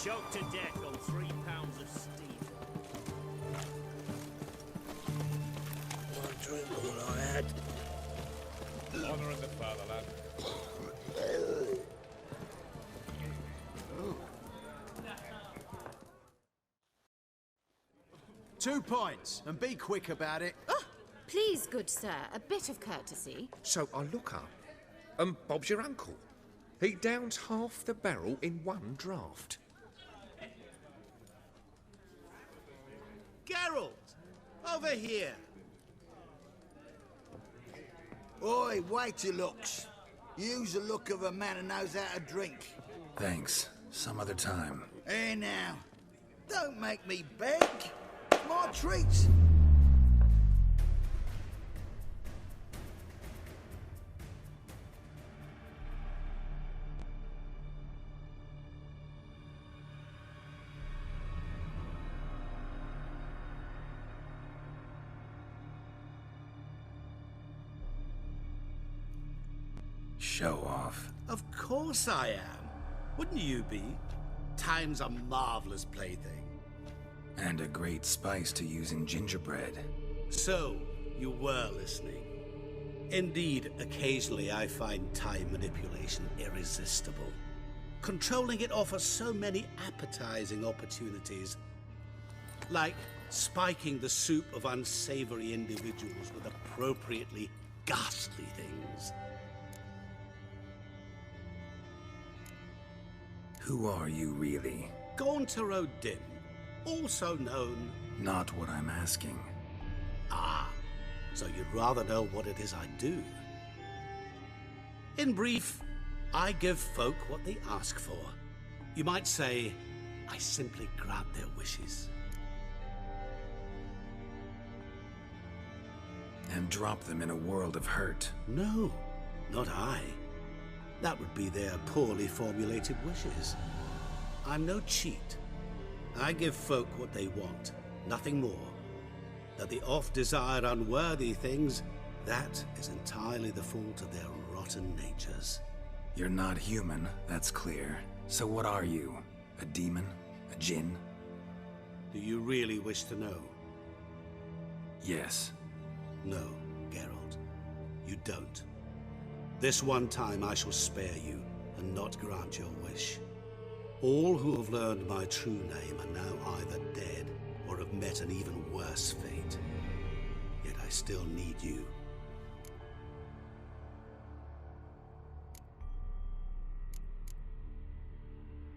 choked to death on 3 pounds of steel. One drink all I had. Honouring the fatherland. 2 pints, and be quick about it. Oh, please, good sir, a bit of courtesy. So I look up, and Bob's your uncle. He downs half the barrel in one draught. Geralt! Over here! Oi, wait your looks. Use the look of a man who knows how to drink. Thanks. Some other time. Here now. Don't make me beg. My treats. Show off. Of course I am. Wouldn't you be? Time's a marvelous plaything. And a great spice to use in gingerbread. So, you were listening. Indeed, occasionally I find time manipulation irresistible. Controlling it offers so many appetizing opportunities. Like spiking the soup of unsavory individuals with appropriately ghastly things. Who are you, really? Gaunter O'Dim, also known... Not what I'm asking. Ah, so you'd rather know what it is I do. In brief, I give folk what they ask for. You might say, I simply grant their wishes. And drop them in a world of hurt. No, not I. That would be their poorly formulated wishes. I'm no cheat. I give folk what they want, nothing more. That they oft desire unworthy things, that is entirely the fault of their rotten natures. You're not human, that's clear. So what are you? A demon? A djinn? Do you really wish to know? Yes. No, Geralt. You don't. This one time I shall spare you, and not grant your wish. All who have learned my true name are now either dead, or have met an even worse fate. Yet I still need you.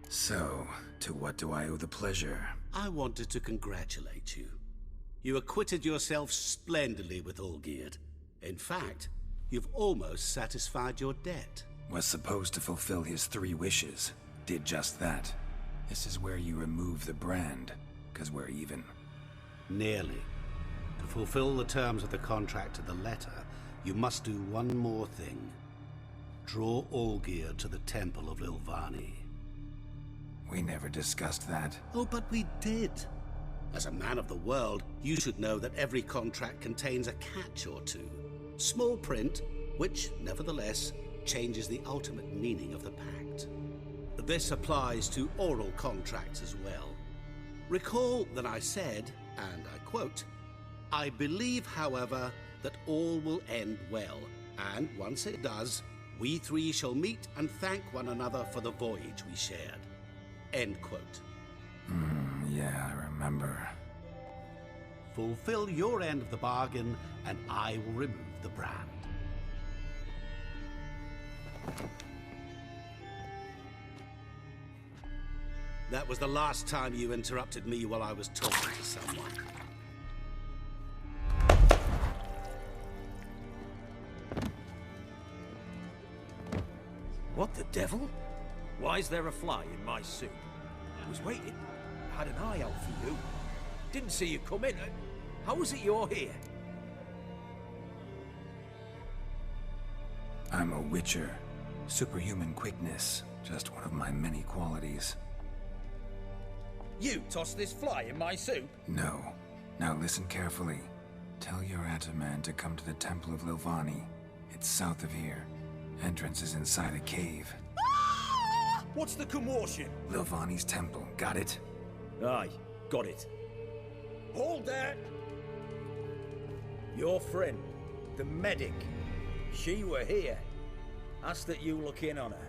So, to what do I owe the pleasure? I wanted to congratulate you. You acquitted yourself splendidly with Olgierd. In fact, you've almost satisfied your debt. Was supposed to fulfill his 3 wishes. Did just that. This is where you remove the brand, 'cause we're even. Nearly. To fulfill the terms of the contract to the letter, you must do one more thing. Draw Olgierd to the Temple of Lilvani. We never discussed that. Oh, but we did. As a man of the world, you should know that every contract contains a catch or two. Small print, which, nevertheless, changes the ultimate meaning of the pact. This applies to oral contracts as well. Recall that I said, and I quote, I believe, however, that all will end well, and once it does, we 3 shall meet and thank one another for the voyage we shared. End quote. Yeah, I remember. Fulfill your end of the bargain, and I will remove the brand. That was the last time you interrupted me while I was talking to someone. What the devil? Why is there a fly in my soup? I was waiting. I had an eye out for you. Didn't see you come in. How is it you're here? I'm a witcher. Superhuman quickness. Just one of my many qualities. You tossed this fly in my soup? No. Now listen carefully. Tell your Ataman to come to the Temple of Lilvani. It's south of here. Entrance is inside a cave. What's the commotion? Lilvani's temple, got it? Aye, got it. Hold that! Your friend, the medic, she were here. Ask that you look in on her.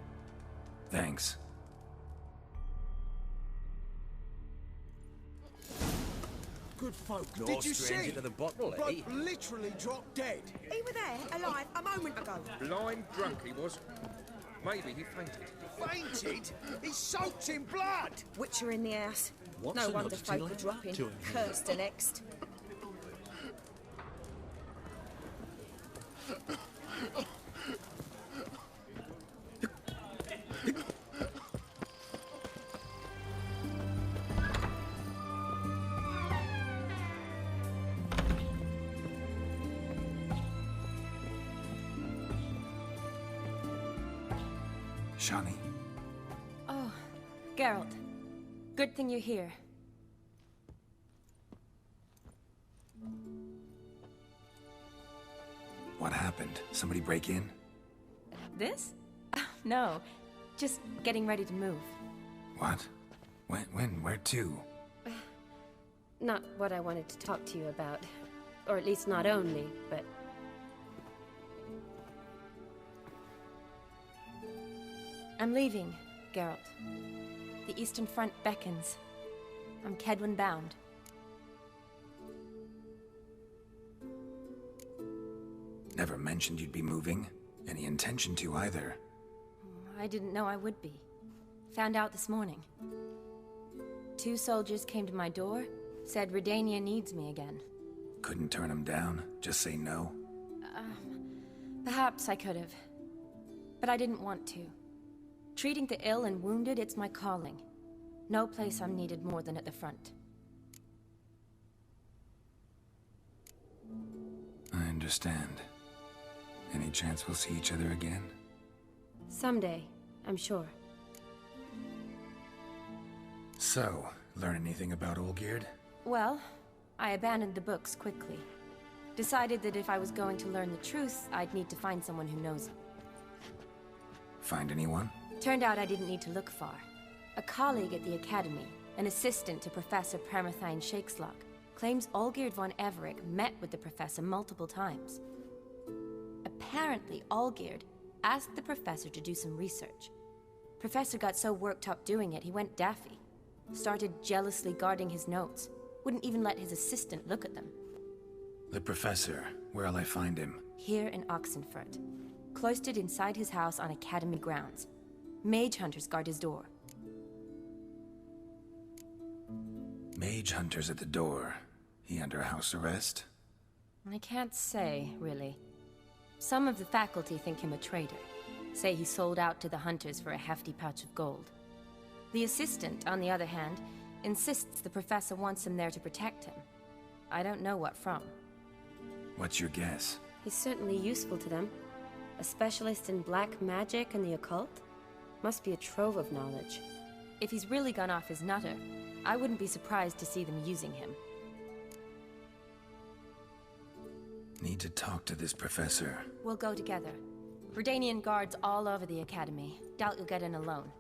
Thanks. Good folk. No Did you stranger see? to the bottle, eh? Bloke literally dropped dead. He were there, alive, a moment ago. Blind drunk he was. Maybe he fainted. Fainted? He's soaked in blood. Witcher in the house. What's No an wonder oddity folk like are dropping. that to him? Cursed the next. Shani, Oh, Geralt. Good thing you're here. what happened? Somebody break in? This? No, just getting ready to move. What? When? Where to? Not what I wanted to talk to you about. Or at least not only, but... I'm leaving, Geralt. The Eastern Front beckons. I'm Kedwin bound. Never mentioned you'd be moving. Any intention to either. I didn't know I would be. Found out this morning. 2 soldiers came to my door, said Redania needs me again. Couldn't turn him down? Just say no? Perhaps I could have. But I didn't want to. Treating the ill and wounded, it's my calling. No place I'm needed more than at the front. I understand. Any chance we'll see each other again? Someday, I'm sure. So, learn anything about Olgierd? Well, I abandoned the books quickly. Decided that if I was going to learn the truth, I'd need to find someone who knows it. Find anyone? Turned out I didn't need to look far. A colleague at the Academy, an assistant to Professor Permathine Shakeslock, claims Olgierd von Everec met with the professor multiple times. Apparently, Olgierd asked the professor to do some research. Professor got so worked up doing it, he went daffy. Started jealously guarding his notes. Wouldn't even let his assistant look at them. The professor. Where'll I find him? Here in Oxenfurt. Cloistered inside his house on Academy grounds. Mage hunters guard his door. Mage hunters at the door. He under house arrest? I can't say, really. Some of the faculty think him a traitor. Say he sold out to the hunters for a hefty pouch of gold. The assistant, on the other hand, insists the professor wants him there to protect him. I don't know what from. What's your guess? He's certainly useful to them. A specialist in black magic and the occult? Must be a trove of knowledge. If he's really gone off his nutter, I wouldn't be surprised to see them using him. Need to talk to this professor. We'll go together. Redanian guards all over the Academy. Doubt you'll get in alone.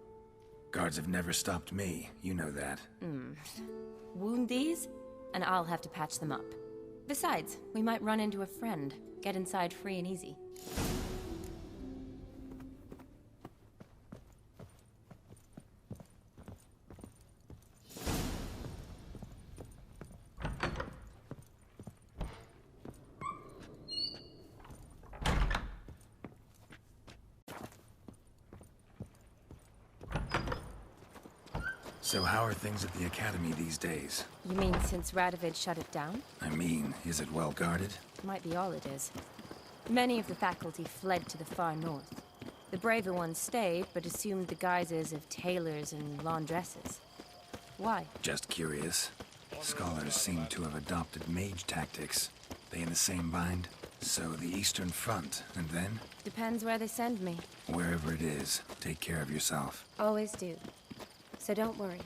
Guards have never stopped me, you know that. Wound these, and I'll have to patch them up. Besides, we might run into a friend. Get inside free and easy. So how are things at the Academy these days? You mean since Radovid shut it down? I mean, is it well guarded? Might be all it is. Many of the faculty fled to the far north. The braver ones stayed, but assumed the guises of tailors and laundresses. Why? Just curious. Scholars seem to have adopted mage tactics. They in the same bind? So the Eastern Front, and then? Depends where they send me. Wherever it is, take care of yourself. Always do. So don't worry.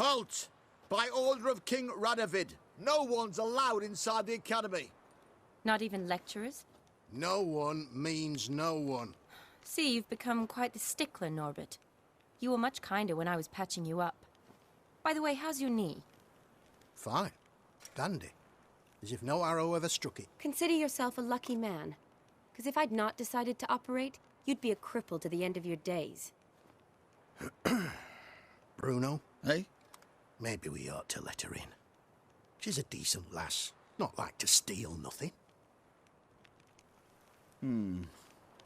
Halt! By order of King Radovid, no one's allowed inside the academy. Not even lecturers? No one means no one. See, you've become quite the stickler, Norbert. You were much kinder when I was patching you up. By the way, how's your knee? Fine. Dandy. As if no arrow ever struck it. Consider yourself a lucky man. Because if I'd not decided to operate, you'd be a cripple to the end of your days. Bruno? Hey? Maybe we ought to let her in. She's a decent lass. Not like to steal nothing.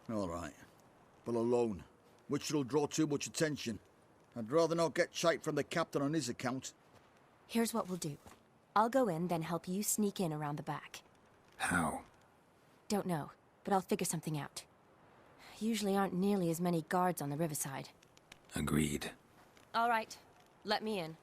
All right. But alone, which will draw too much attention. I'd rather not get shite from the captain on his account. Here's what we'll do. I'll go in, then help you sneak in around the back. How? Don't know, but I'll figure something out. Usually aren't nearly as many guards on the riverside. Agreed. All right, let me in.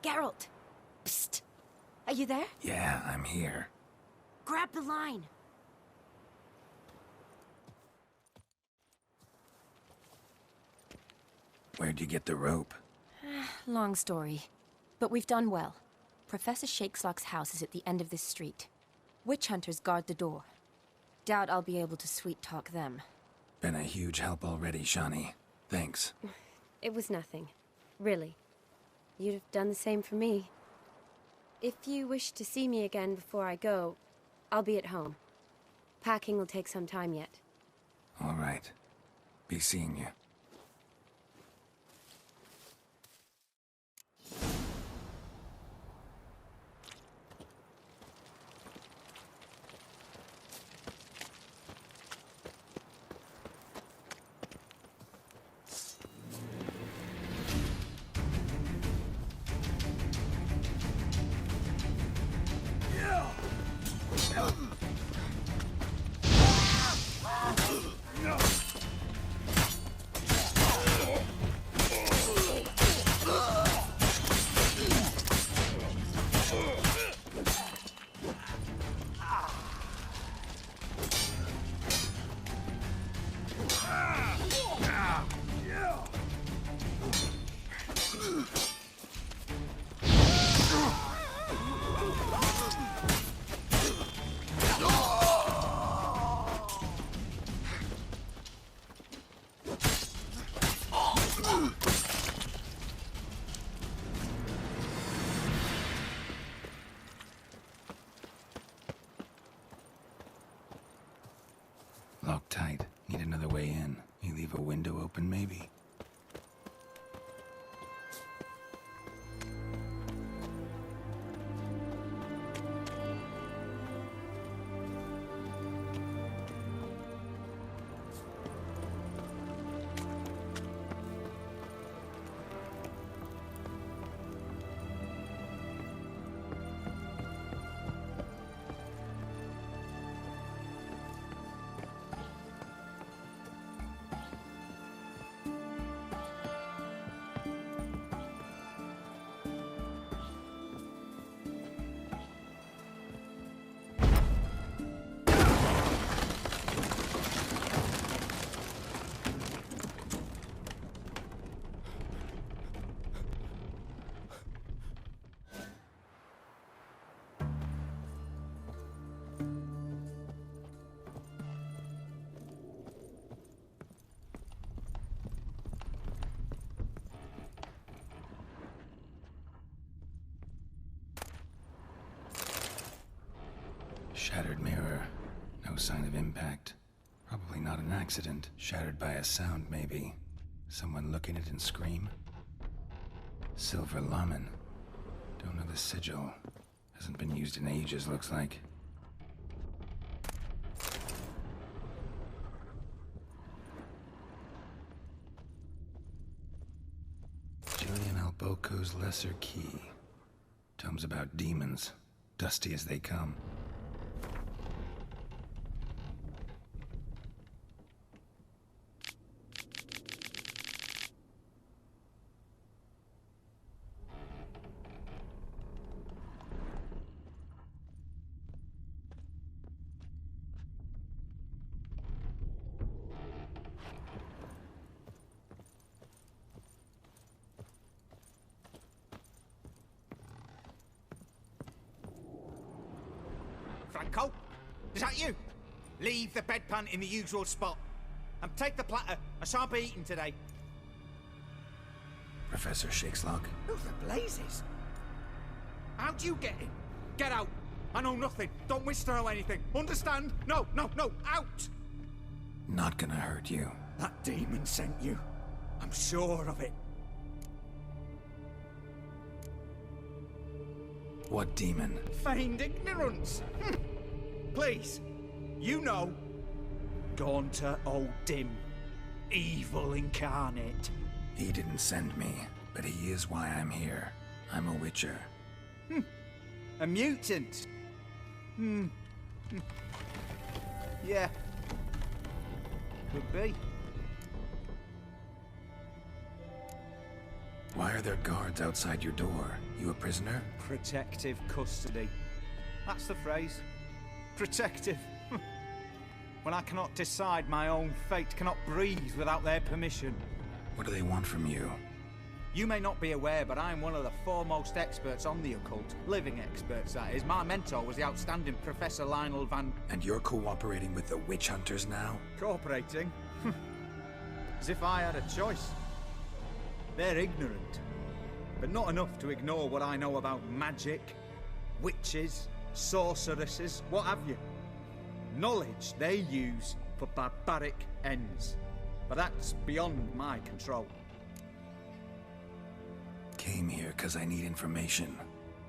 Geralt! Psst! Are you there? Yeah, I'm here. Grab the line! Where'd you get the rope? Long story. But we've done well. Professor Shakeslock's house is at the end of this street. Witch hunters guard the door. Doubt I'll be able to sweet-talk them. Been a huge help already, Shani. Thanks. It was nothing. Really. You'd have done the same for me. If you wish to see me again before I go, I'll be at home. Packing will take some time yet. All right. Be seeing you. Locked tight. Need another way in. You leave a window open, maybe? Shattered mirror. No sign of impact. Probably not an accident. Shattered by a sound, maybe. Someone look at it and scream. Silver Lamen. Don't know the sigil. Hasn't been used in ages, looks like. Ulko's Lesser Key. Tomes about demons, dusty as they come. Franco? Is that you? Leave the bedpan in the usual spot. And take the platter. I shan't be eating today. Professor Shakeslock? Who the blazes? How do you get in? Get out. I know nothing. Don't wish to know anything. Understand? No, no, no. Out! Not gonna hurt you. That demon sent you. I'm sure of it. What demon? Feigned ignorance. Please. You know. Gaunter O'Dim. Evil incarnate. He didn't send me, but he is why I'm here. I'm a witcher. A mutant. Yeah. Could be. Why are there guards outside your door? You a prisoner? Protective custody. That's the phrase. Protective. When I cannot decide my own fate, cannot breathe without their permission. What do they want from you? You may not be aware, but I'm one of the foremost experts on the occult. Living experts, that is. My mentor was the outstanding Professor Lionel Van... And you're cooperating with the witch hunters now? Cooperating? As if I had a choice. They're ignorant, but not enough to ignore what I know about magic, witches, sorceresses, what have you. Knowledge they use for barbaric ends, but that's beyond my control. Came here because I need information.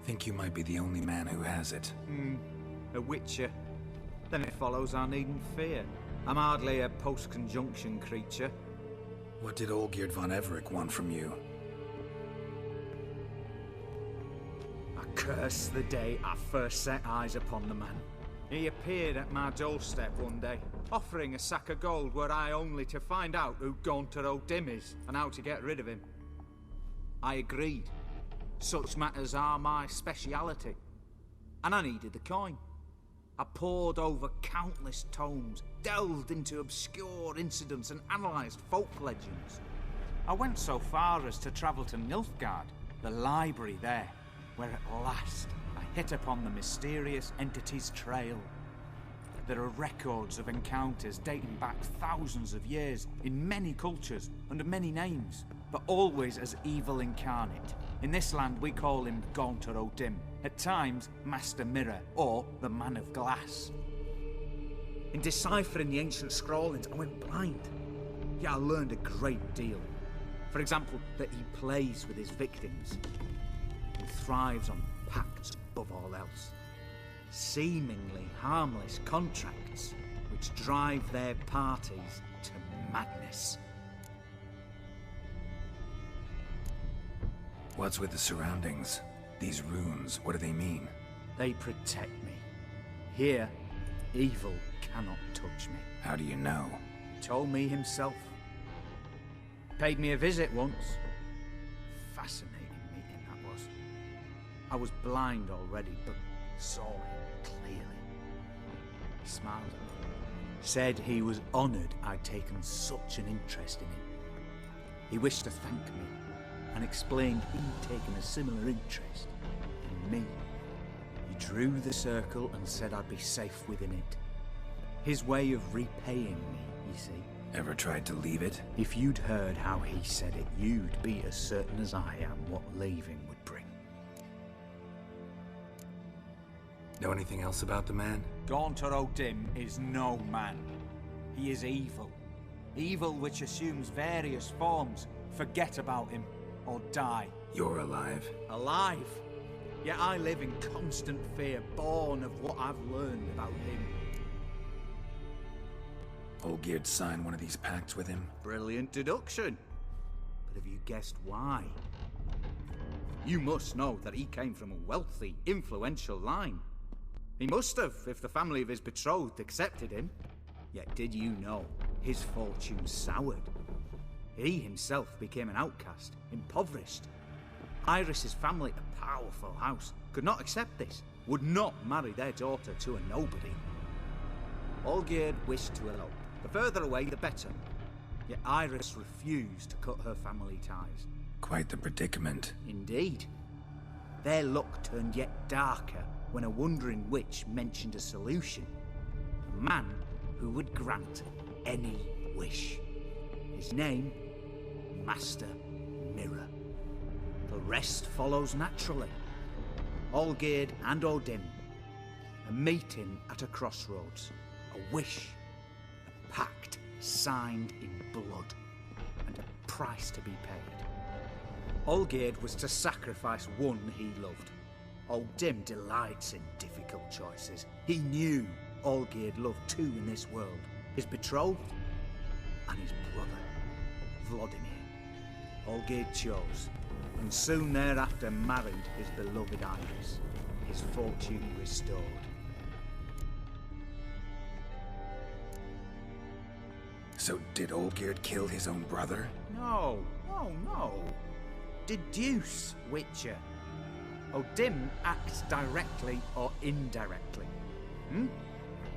Think you might be the only man who has it. A witcher. Then it follows I needn't fear. I'm hardly a post-conjunction creature. What did Olgierd von Everec want from you? I curse the day I first set eyes upon the man. He appeared at my doorstep one day, offering a sack of gold were I only to find out who Gaunter O'Dim is and how to get rid of him. I agreed. Such matters are my speciality. And I needed the coin. I pored over countless tomes, delved into obscure incidents and analysed folk legends. I went so far as to travel to Nilfgaard, the library there, where at last I hit upon the mysterious entity's trail. There are records of encounters dating back thousands of years in many cultures under many names, but always as evil incarnate. In this land we call him Gaunter O'Dim, at times Master Mirror or the Man of Glass. In deciphering the ancient scrawlings I went blind, yet I learned a great deal. For example, that he plays with his victims and thrives on pacts above all else. Seemingly harmless contracts which drive their parties to madness. What's with the surroundings? These runes, what do they mean? They protect me. Here, evil cannot touch me. How do you know? He told me himself. Paid me a visit once. Fascinating meeting that was. I was blind already, but saw him clearly. He smiled at me. Said he was honoured I'd taken such an interest in him. He wished to thank me and explained he'd taken a similar interest in me. He drew the circle and said I'd be safe within it. His way of repaying me, you see. Ever tried to leave it? If you'd heard how he said it, you'd be as certain as I am what leaving would bring. Know anything else about the man? Gaunter O'Dim is no man. He is evil. Evil which assumes various forms. Forget about him, or die. You're alive. Alive? Yet I live in constant fear, born of what I've learned about him. Olgierd signed one of these pacts with him? Brilliant deduction. But have you guessed why? You must know that he came from a wealthy, influential line. He must have, if the family of his betrothed accepted him. Yet did you know his fortune soured? He himself became an outcast, impoverished. Iris's family, a powerful house, could not accept this, would not marry their daughter to a nobody. Olgierd wished to elope. The further away, the better. Yet Iris refused to cut her family ties. Quite the predicament. Indeed. Their luck turned yet darker when a wandering witch mentioned a solution. A man who would grant any wish. His name, Master Mirror. The rest follows naturally. Olgierd and Odin. A meeting at a crossroads. A wish. A pact signed in blood. And a price to be paid. Olgierd was to sacrifice one he loved. Odin delights in difficult choices. He knew Olgierd loved two in this world. His betrothed and his brother, Vladimir. Olgierd chose, and soon thereafter married his beloved Iris, his fortune restored. So did Olgierd kill his own brother? No. Deduce, Witcher. Odin acts directly or indirectly.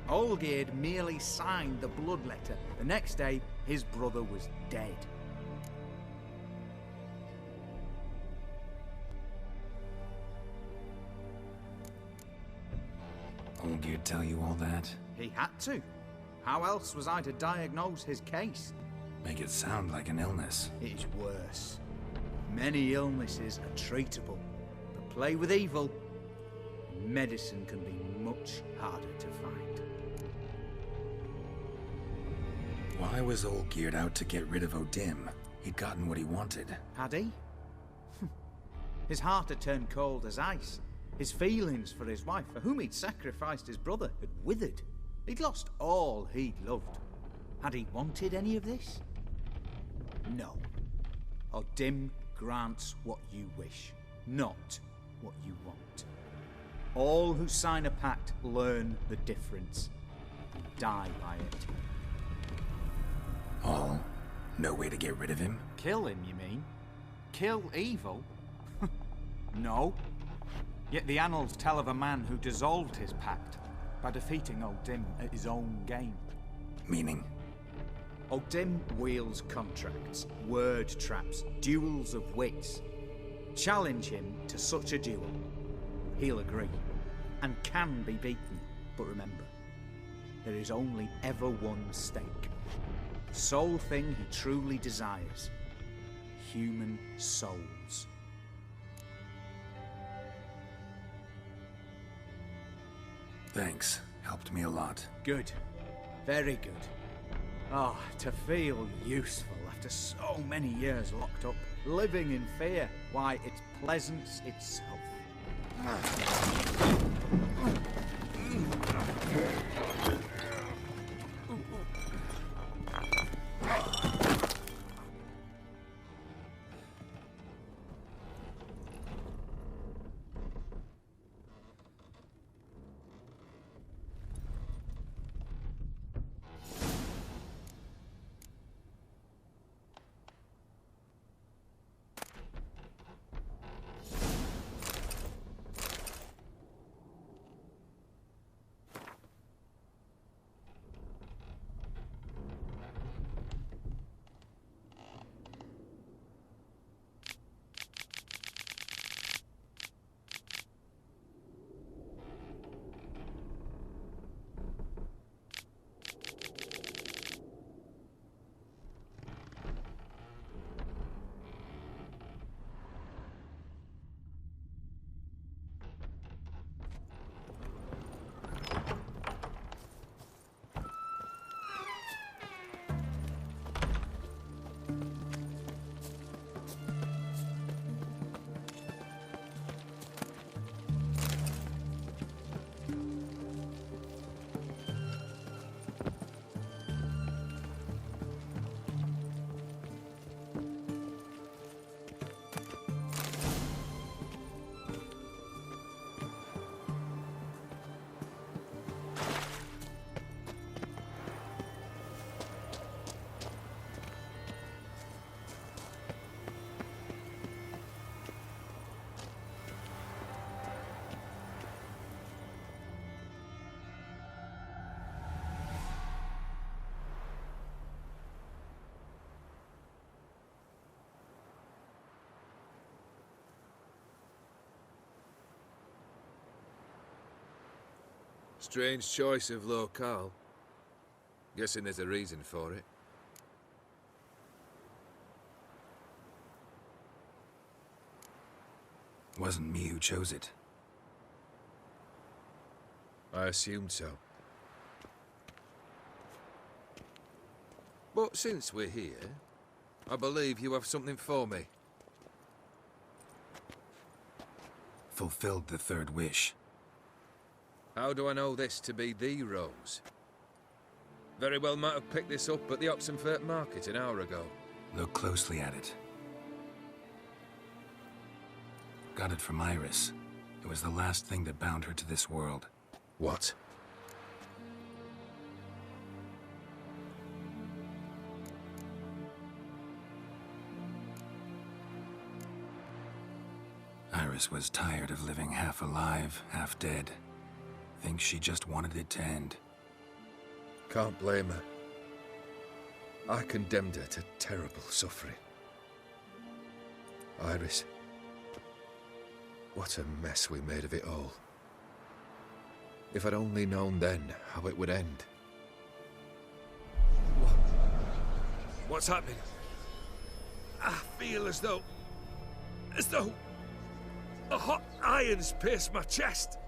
Olgierd merely signed the blood letter. The next day, his brother was dead. Olgierd tell you all that? He had to. How else was I to diagnose his case? Make it sound like an illness. It is worse. Many illnesses are treatable, but play with evil, medicine can be much harder to find. Why was Olgierd out to get rid of Odin? He'd gotten what he wanted. Had he? His heart had turned cold as ice. His feelings for his wife, for whom he'd sacrificed his brother, had withered. He'd lost all he'd loved. Had he wanted any of this? No. Odin grants what you wish, not what you want. All who sign a pact learn the difference and die by it. All? No way to get rid of him? Kill him, you mean? Kill evil? No. Yet the annals tell of a man who dissolved his pact by defeating Odin at his own game. Meaning? Odin wields contracts, word traps, duels of wits. Challenge him to such a duel. He'll agree, and can be beaten. But remember, there is only ever one stake. The sole thing he truly desires. Human souls. Thanks. Helped me a lot. Good. Very good. Oh, to feel useful after so many years locked up, living in fear. Why, it's pleasance itself. Strange choice of locale. Guessing there's a reason for it. Wasn't me who chose it. I assumed so. But since we're here, I believe you have something for me. Fulfilled the third wish. How do I know this to be the rose? Very well might have picked this up at the Oxenfurt market an hour ago. Look closely at it. Got it from Iris. It was the last thing that bound her to this world. What? Iris was tired of living half alive, half dead. Thinks she just wanted it to end. Can't blame her. I condemned her to terrible suffering. Iris. What a mess we made of it all. If I'd only known then how it would end. What's happening? I feel as though a hot iron's pierced my chest.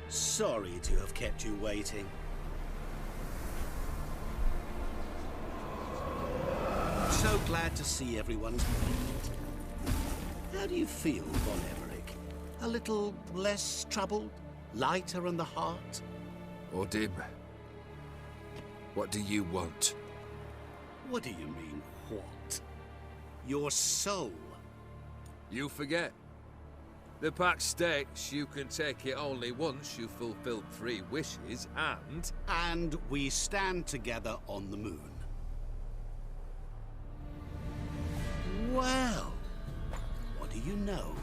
Sorry to have kept you waiting. So glad to see everyone's made it. How do you feel, Von Emmerich? A little less troubled? Lighter in the heart? Odim, what do you want? What do you mean, what? Your soul. You forget. The pact states you can take it only once you've fulfilled 3 wishes, and... And we stand together on the moon. Well, what do you know?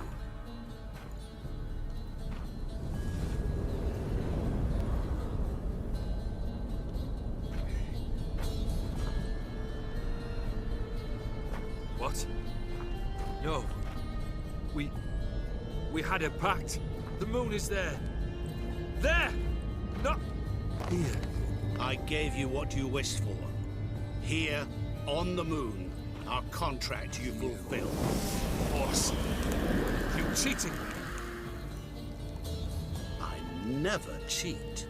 What? No. We had a pact. The moon is there. There! Not here. I gave you what you wished for. Here, on the moon, our contract you fulfilled. Boss, you cheated me. I never cheat.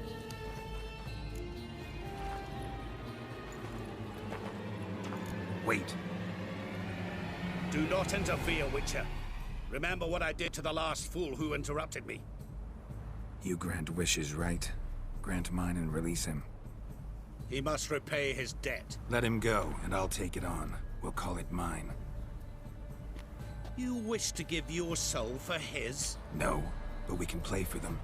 Wait. Do not interfere, Witcher. Remember what I did to the last fool who interrupted me. You grant wishes, right? Grant mine and release him. He must repay his debt. Let him go, and I'll take it on. We'll call it mine. You wish to give your soul for his? No, but we can play for them.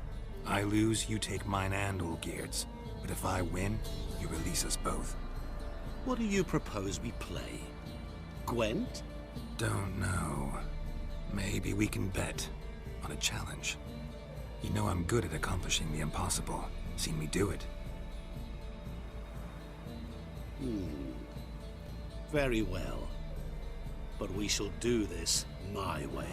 I lose, you take mine and Olgierd's. But if I win, you release us both. What do you propose we play? Gwent? Don't know. Maybe we can bet on a challenge. You know I'm good at accomplishing the impossible. Seen me do it. Very well. But we shall do this my way.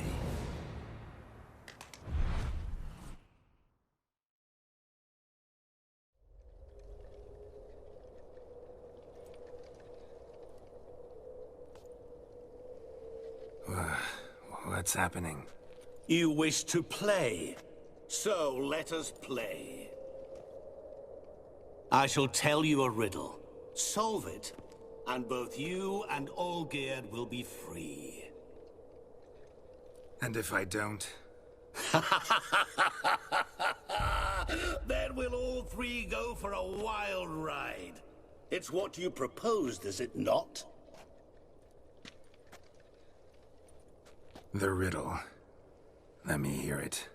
What's happening? You wish to play, so let us play. I shall tell you a riddle. Solve it, and both you and Olgierd will be free. And if I don't? Then we'll all 3 go for a wild ride. It's what you proposed, is it not? The riddle. Let me hear it.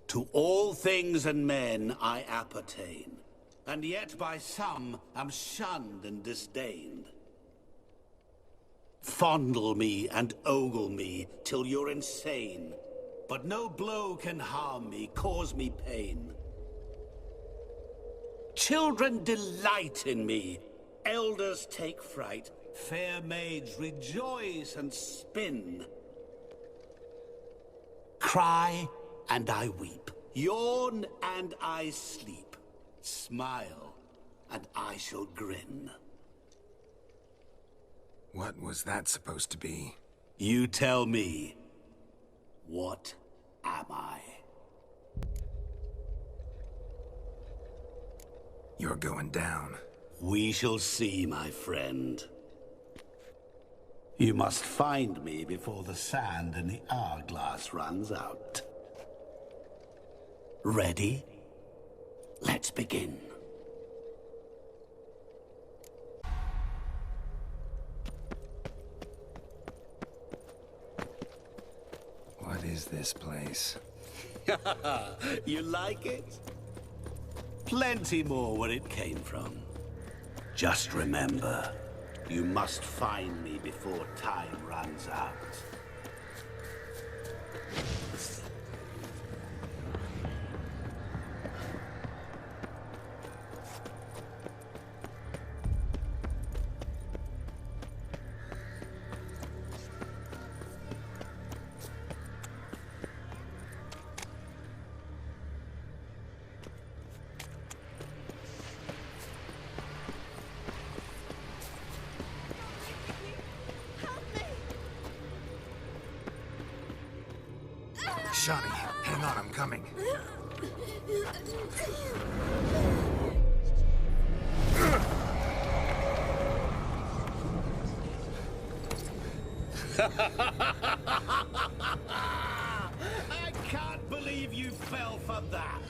To all things and men I appertain, and yet by some am shunned and disdained. Fondle me and ogle me till you're insane, but no blow can harm me, cause me pain. Children delight in me. Elders take fright. Fair maids rejoice and spin. Cry and I weep. Yawn and I sleep. Smile and I shall grin. What was that supposed to be? You tell me. What am I? You're going down. We shall see, my friend. You must find me before the sand in the hourglass runs out. Ready? Let's begin. What is this place? You like it? Plenty more where it came from. Just remember, you must find me before time runs out. Shani, hang on, I'm coming. I can't believe you fell for that.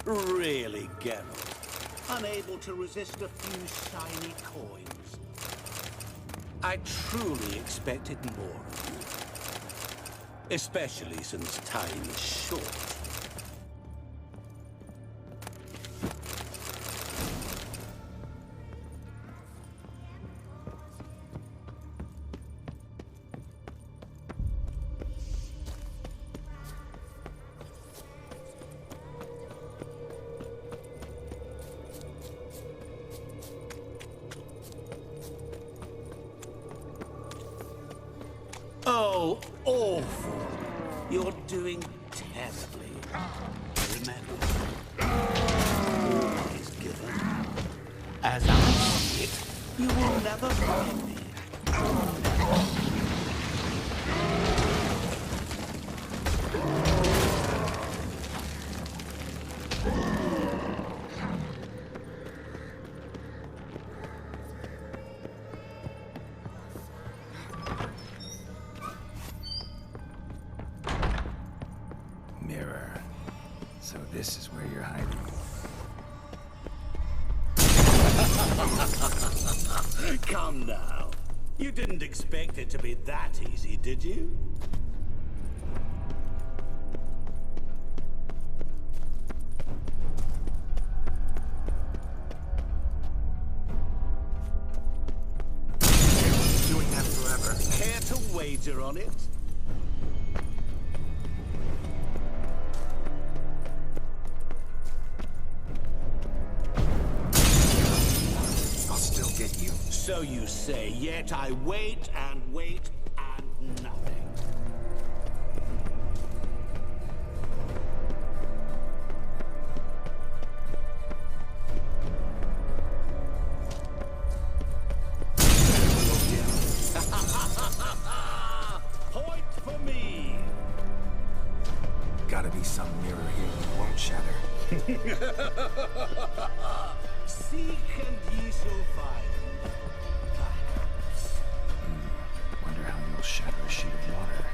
Really, Geralt? Unable to resist a few shiny coins? I truly expected more of you. Especially since time is short. Oh, awful. You're doing terribly. Remember, always given. As I see it, you will never find me. Mirror. So this is where you're hiding. Come now. You didn't expect it to be that easy, did you? Doing that forever. Care to wager on it? Get you. So you say, yet I wait and wait and nothing. gotta be some mirror here that won't shatter. Seek and ye shall find. Perhaps. Wonder how you'll shatter a sheet of water.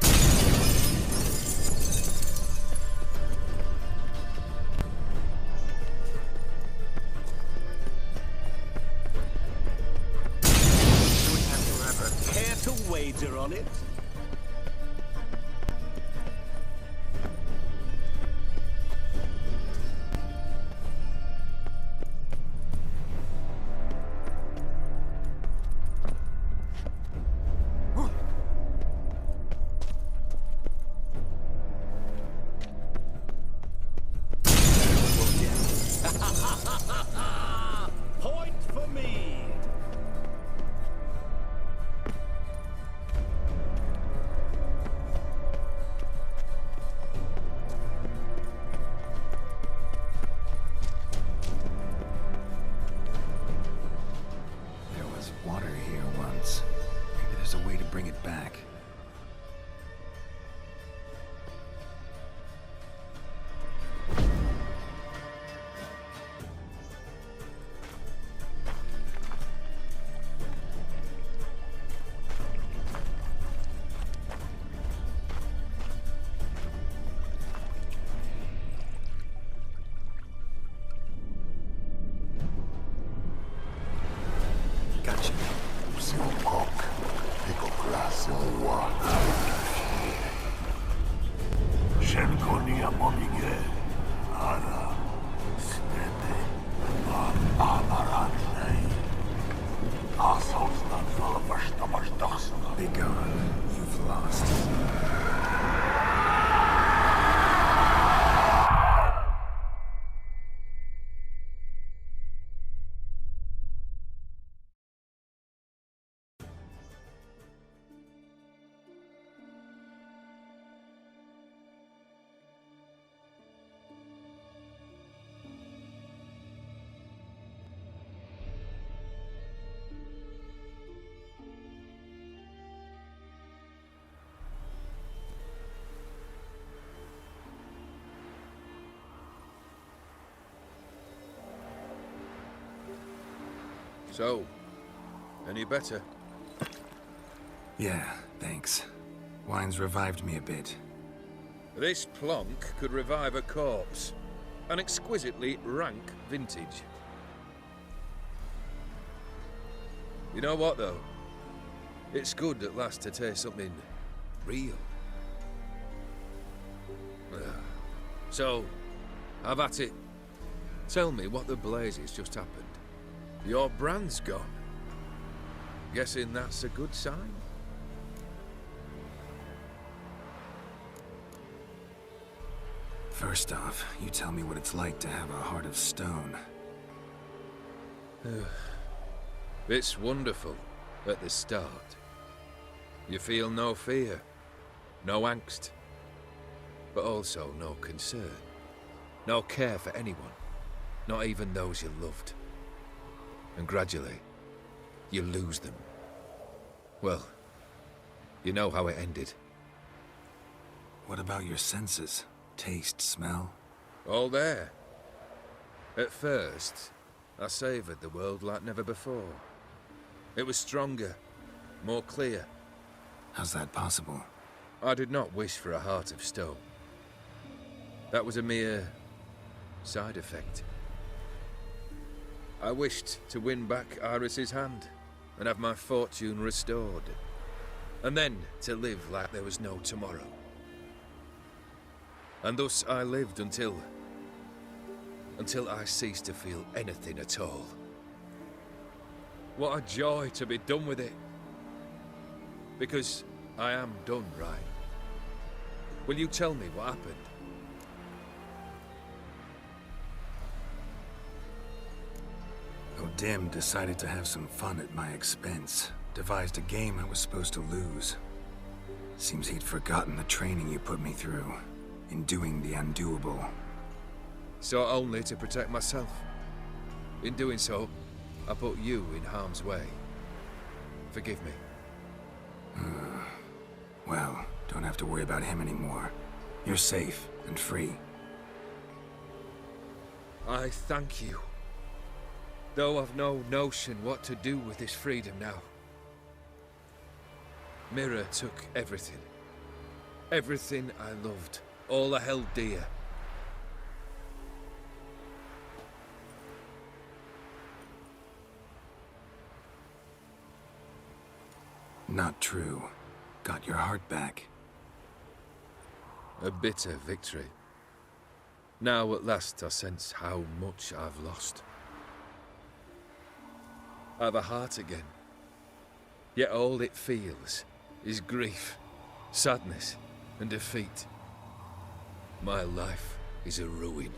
Care to wager on it? Point for me! There was water here once. Maybe there's a way to bring it back. Gotcha. Be gone. You've lost. So, any better? Yeah, thanks. Wine's revived me a bit. This plonk could revive a corpse. An exquisitely rank vintage. You know what, though? It's good at last to taste something real. So, have at it. Tell me what the blazes just happened. Your brand's gone. Guessing that's a good sign? First off, you tell me what it's like to have a heart of stone. It's wonderful at the start. You feel no fear, no angst, but also no concern. No care for anyone, not even those you loved. And gradually, you lose them. Well, you know how it ended. What about your senses? Taste, smell? All there. At first, I savoured the world like never before. It was stronger, more clear. How's that possible? I did not wish for a heart of stone. That was a mere side effect. I wished to win back Iris's hand and have my fortune restored. And then to live like there was no tomorrow. And thus I lived until I ceased to feel anything at all. What a joy to be done with it. Because I am done, right? Will you tell me what happened? O'Dim decided to have some fun at my expense. Devised a game I was supposed to lose. Seems he'd forgotten the training you put me through. In doing the undoable. Sought only to protect myself. In doing so, I put you in harm's way. Forgive me. Well, don't have to worry about him anymore. You're safe. and free. I thank you. Though I've no notion what to do with this freedom now. Mira took everything. Everything I loved. All I held dear. Not true. Got your heart back. A bitter victory. Now at last I sense how much I've lost. I've a heart again. Yet all it feels is grief, sadness, and defeat. My life is a ruin.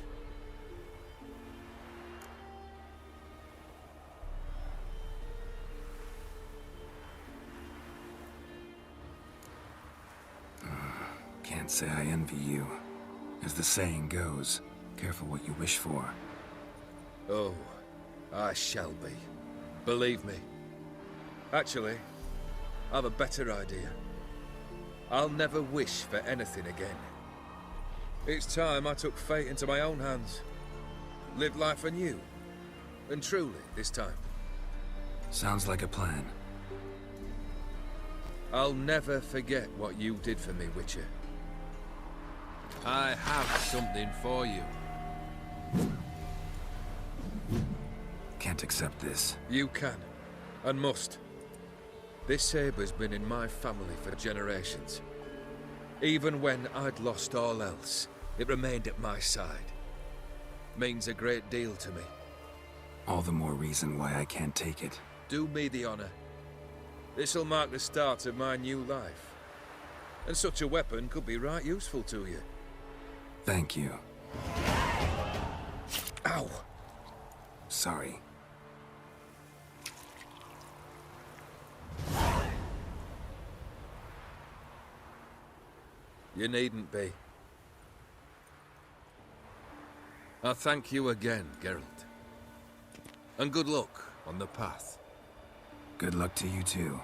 Can't say I envy you. As the saying goes, careful what you wish for. Oh, I shall be. Believe me. Actually, I've a better idea. I'll never wish for anything again. It's time I took fate into my own hands. Lived life anew. And truly, this time. Sounds like a plan. I'll never forget what you did for me, Witcher. I have something for you. Can't accept this. You can, and must. This sabre's been in my family for generations. Even when I'd lost all else, it remained at my side. Means a great deal to me. All the more reason why I can't take it. Do me the honor. This'll mark the start of my new life. And such a weapon could be right useful to you. Thank you. Ow! Sorry. You needn't be. I thank you again, Geralt. And good luck on the path. Good luck to you too.